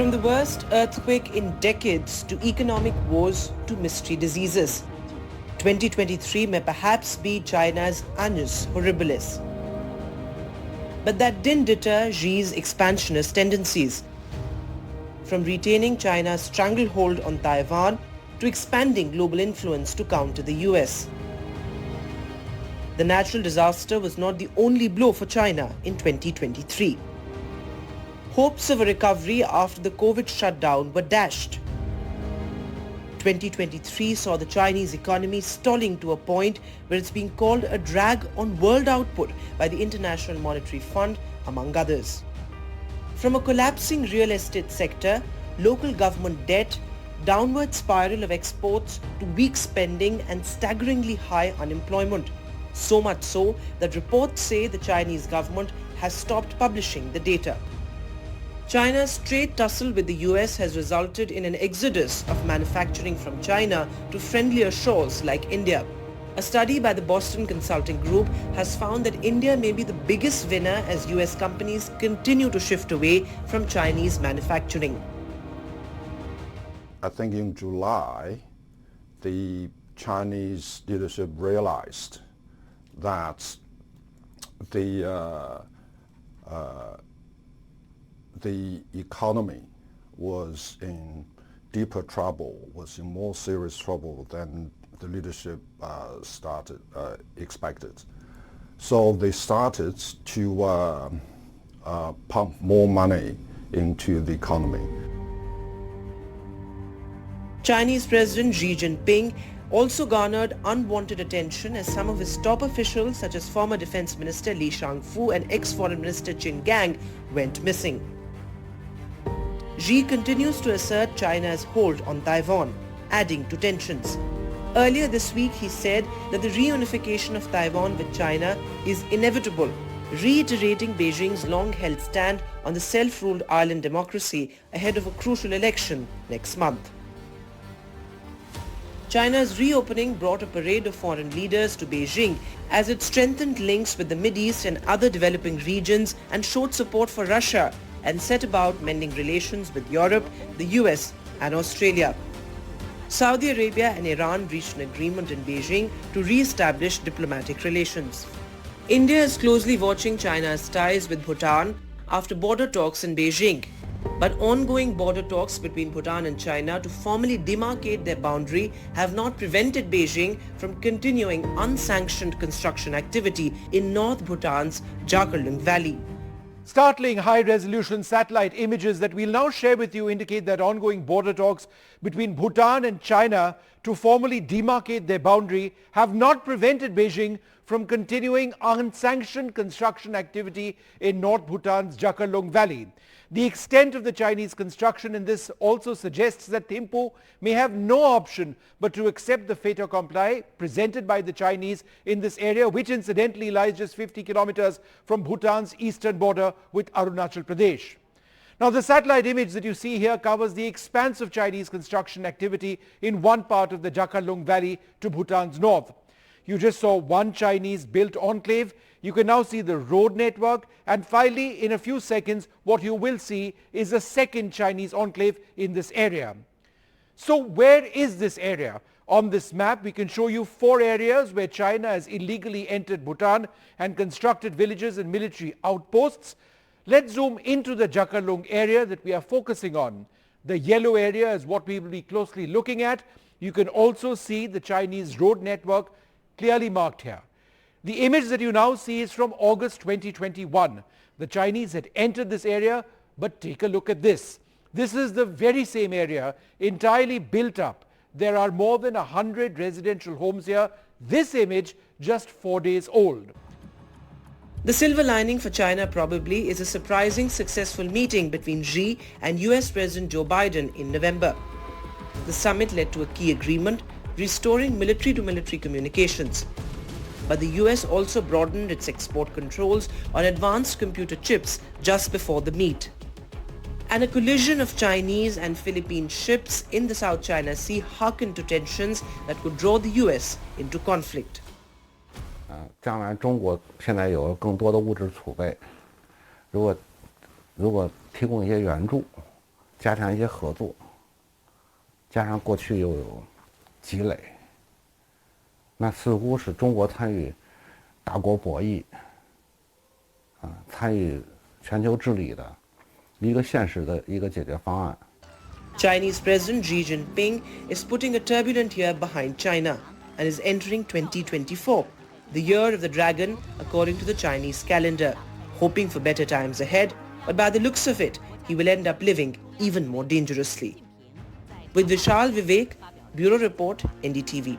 From the worst earthquake in decades to economic woes to mystery diseases, 2023 may perhaps be China's annus horribilis. But that didn't deter Xi's expansionist tendencies. From retaining China's stranglehold on Taiwan to expanding global influence to counter the US. The natural disaster was not the only blow for China in 2023. Hopes of a recovery after the COVID shutdown were dashed. 2023 saw the Chinese economy stalling to a point where it's being called a drag on world output by the International Monetary Fund, among others. From a collapsing real estate sector, local government debt, downward spiral of exports to weak spending and staggeringly high unemployment. So much so that reports say the Chinese government has stopped publishing the data. China's trade tussle with the US has resulted in an exodus of manufacturing from China to friendlier shores like India. A study by the Boston Consulting Group has found that India may be the biggest winner as US companies continue to shift away from Chinese manufacturing. I think in July, the Chinese leadership realized that the economy was in deeper trouble, was in more serious trouble than the leadership expected. So they started to pump more money into the economy. Chinese President Xi Jinping also garnered unwanted attention as some of his top officials such as former Defense Minister Li Shangfu and ex-Foreign Minister Qin Gang went missing. Xi continues to assert China's hold on Taiwan, adding to tensions. Earlier this week he said that the reunification of Taiwan with China is inevitable, reiterating Beijing's long-held stand on the self-ruled island democracy ahead of a crucial election next month. China's reopening brought a parade of foreign leaders to Beijing as it strengthened links with the Mideast and other developing regions and showed support for Russia and set about mending relations with Europe, the US and Australia. Saudi Arabia and Iran reached an agreement in Beijing to re-establish diplomatic relations. India is closely watching China's ties with Bhutan after border talks in Beijing. But ongoing border talks between Bhutan and China to formally demarcate their boundary have not prevented Beijing from continuing unsanctioned construction activity in North Bhutan's Jakarlung Valley. Startling high-resolution satellite images that we'll now share with you indicate that ongoing border talks between Bhutan and China to formally demarcate their boundary have not prevented Beijing from continuing unsanctioned construction activity in North Bhutan's Jakarlung Valley. The extent of the Chinese construction in this also suggests that Thimphu may have no option but to accept the fait accompli presented by the Chinese in this area, which incidentally lies just 50 kilometers from Bhutan's eastern border with Arunachal Pradesh. Now, the satellite image that you see here covers the expanse of Chinese construction activity in one part of the Jakarlung Valley to Bhutan's north. You just saw one Chinese-built enclave. You can now see the road network, and finally, in a few seconds, what you will see is a second Chinese enclave in this area. So where is this area? On this map, we can show you 4 areas where China has illegally entered Bhutan and constructed villages and military outposts. Let's zoom into the Jakarlung area that we are focusing on. The yellow area is what we will be closely looking at. You can also see the Chinese road network clearly marked here. The image that you now see is from August 2021. The Chinese had entered this area, but take a look at this. This is the very same area, entirely built up. There are more than 100 residential homes here. This image just 4 days old. The silver lining for China probably is a surprising successful meeting between Xi and US President Joe Biden in November. The summit led to a key agreement restoring military-to-military communications. But the US also broadened its export controls on advanced computer chips just before the meet. And a collision of Chinese and Philippine ships in the South China Sea hearkened to tensions that could draw the US into conflict. 将来中国现在有更多的物质储备，如果提供一些援助，加强一些合作，加上过去又有积累，那似乎是中国参与大国博弈，参与全球治理的一个现实的一个解决方案。 Chinese President Xi Jinping is putting a turbulent year behind China and is entering 2024, the year of the dragon according to the Chinese calendar, hoping for better times ahead, but by the looks of it, he will end up living even more dangerously. With Vishal Vivek, Bureau Report, NDTV.